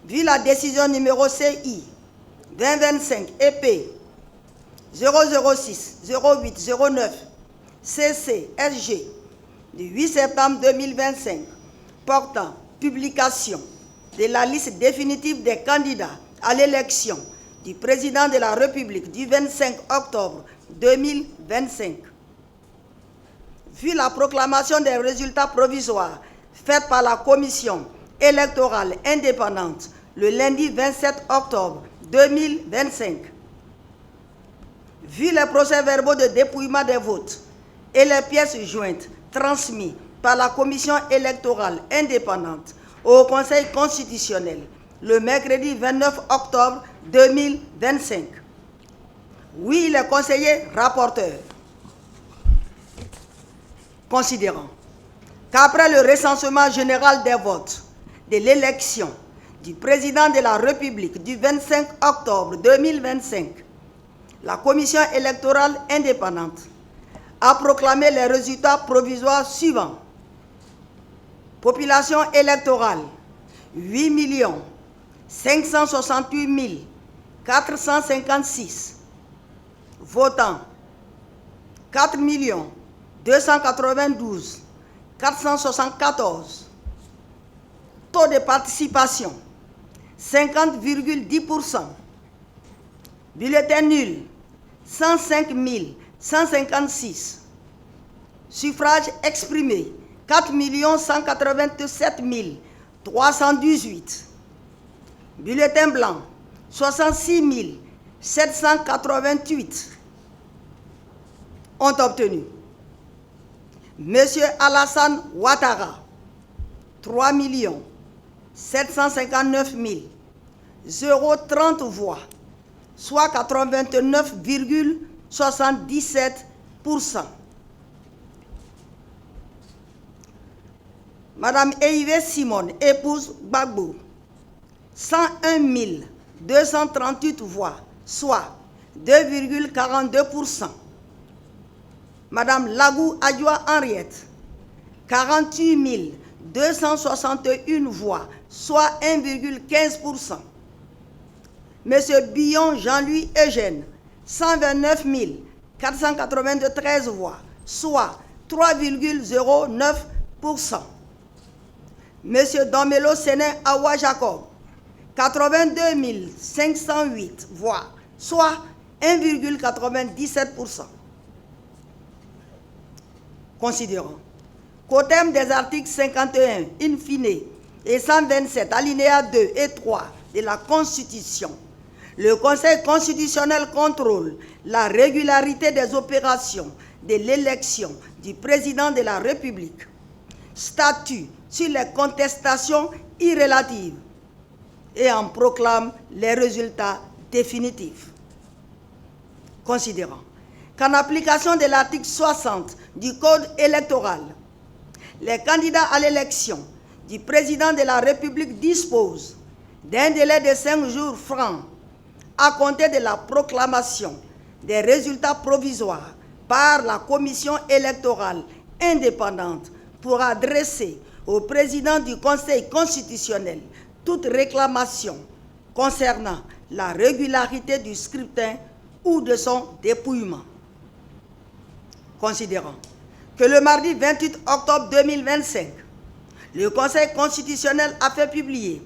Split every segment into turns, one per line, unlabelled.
vu la décision numéro CI 2025 EP 006 08 09 CC SG du 8 septembre 2025 portant publication de la liste définitive des candidats à l'élection du président de la République du 25 octobre 2025. Vu la proclamation des résultats provisoires faite par la Commission électorale indépendante le lundi 27 octobre 2025, vu les procès-verbaux de dépouillement des votes et les pièces jointes transmis par la Commission électorale indépendante au Conseil constitutionnel le mercredi 29 octobre 2025. Oui, les conseillers rapporteurs, considérant qu'après le recensement général des votes de l'élection du président de la République du 25 octobre 2025, la Commission électorale indépendante a proclamé les résultats provisoires suivants. Population électorale, 8 568 456. Votants, 4 292 474. Taux de participation, 50,10%. Bulletin nul, 105 156. Suffrage exprimé, 4 187 318. Bulletin blanc, 66 788. Ont obtenu Monsieur Alassane Ouattara, 3 759 030 voix, soit 89,77%. Madame Eive Simone, épouse Gbagbo, 101 238 voix, soit 2,42%. Madame Lagou Adjoua Henriette, 48 261 voix, soit 1,15%. Monsieur Billon Jean-Louis Eugène, 129 493 voix, soit 3,09%. Monsieur Domelo Sénin Awa Jacob, 82 508 voix, soit 1,97%. Considérant qu'au terme des articles 51, in fine, et 127, alinéas 2 et 3 de la Constitution, le Conseil constitutionnel contrôle la régularité des opérations de l'élection du président de la République, statue sur les contestations irrélatives et en proclame les résultats définitifs. Considérant qu'en application de l'article 60 du Code électoral, les candidats à l'élection du président de la République disposent d'un délai de 5 jours francs à compter de la proclamation des résultats provisoires par la Commission électorale indépendante pour adresser au président du Conseil constitutionnel toute réclamation concernant la régularité du scrutin ou de son dépouillement. Considérant que le mardi 28 octobre 2025, le Conseil constitutionnel a fait publier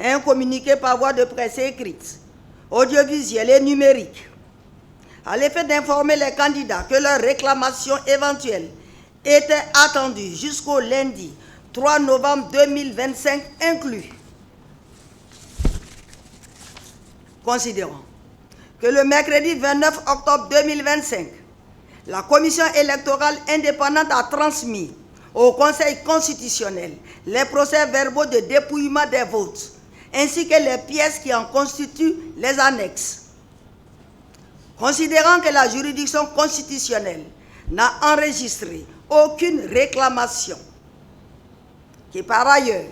un communiqué par voie de presse écrite, audiovisuelle et numérique, à l'effet d'informer les candidats que leurs réclamations éventuelles étaient attendues jusqu'au lundi 3 novembre 2025 inclus. Considérant que le mercredi 29 octobre 2025, la Commission électorale indépendante a transmis au Conseil constitutionnel les procès-verbaux de dépouillement des votes, ainsi que les pièces qui en constituent les annexes. Considérant que la juridiction constitutionnelle n'a enregistré aucune réclamation, que par ailleurs,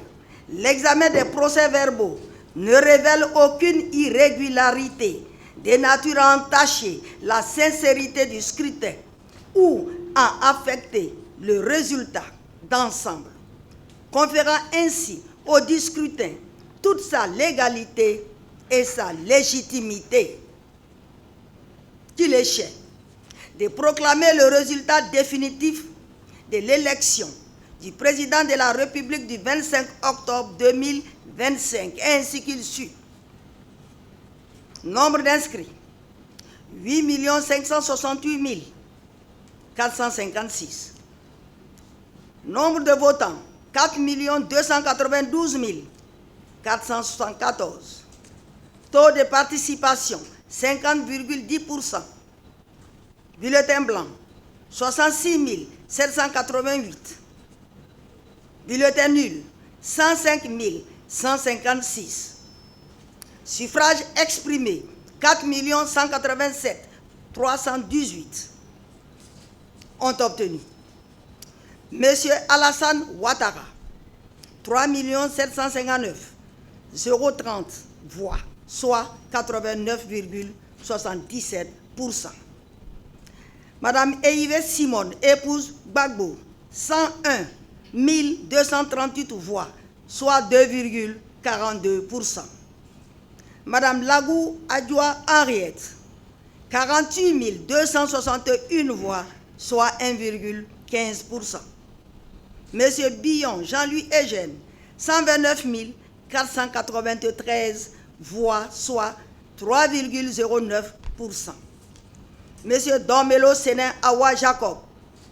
l'examen des procès-verbaux ne révèle aucune irrégularité de nature à entacher la sincérité du scrutin ou à affecter le résultat d'ensemble, conférant ainsi au scrutin toute sa légalité et sa légitimité. Qu'il échait de proclamer le résultat définitif de l'élection du président de la République du 25 octobre 2025, ainsi qu'il suit. Nombre d'inscrits, 8 568 456. Nombre de votants, 4 292 474. Taux de participation, 50,10%. Bulletin blanc, 66 788. Bulletin nul, 105 156. Suffrage exprimé, 4 187 318 ont obtenu. Monsieur Alassane Ouattara, 3 759 030 voix, soit 89,77%. Madame Eive Simone, épouse Gbagbo, 101 238 voix, soit 2,42%. Madame Lagou Adjoua Henriette, 48 261 voix, soit 1,15%. Monsieur Billon Jean-Louis Eugène, 129 493 voix, soit 3,09%. Monsieur Domelo Sénin Awa Jacob,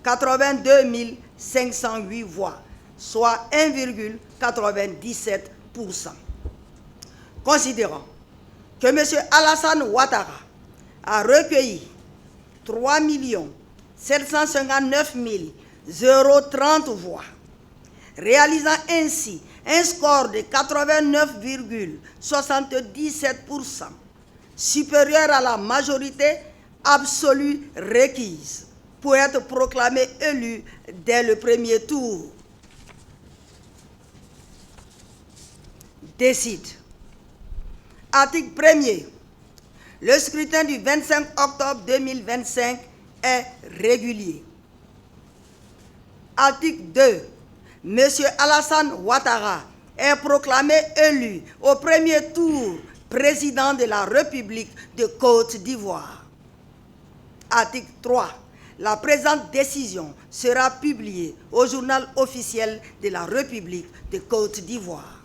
82 508 voix, soit 1,97%. Considérant que M. Alassane Ouattara a recueilli 3 759 030 voix, réalisant ainsi un score de 89,77%, supérieur à la majorité absolue requise pour être proclamé élu dès le premier tour. Décide. Article 1er. Le scrutin du 25 octobre 2025 est régulier. Article 2. M. Alassane Ouattara est proclamé élu au premier tour président de la République de Côte d'Ivoire. Article 3. La présente décision sera publiée au journal officiel de la République de Côte d'Ivoire.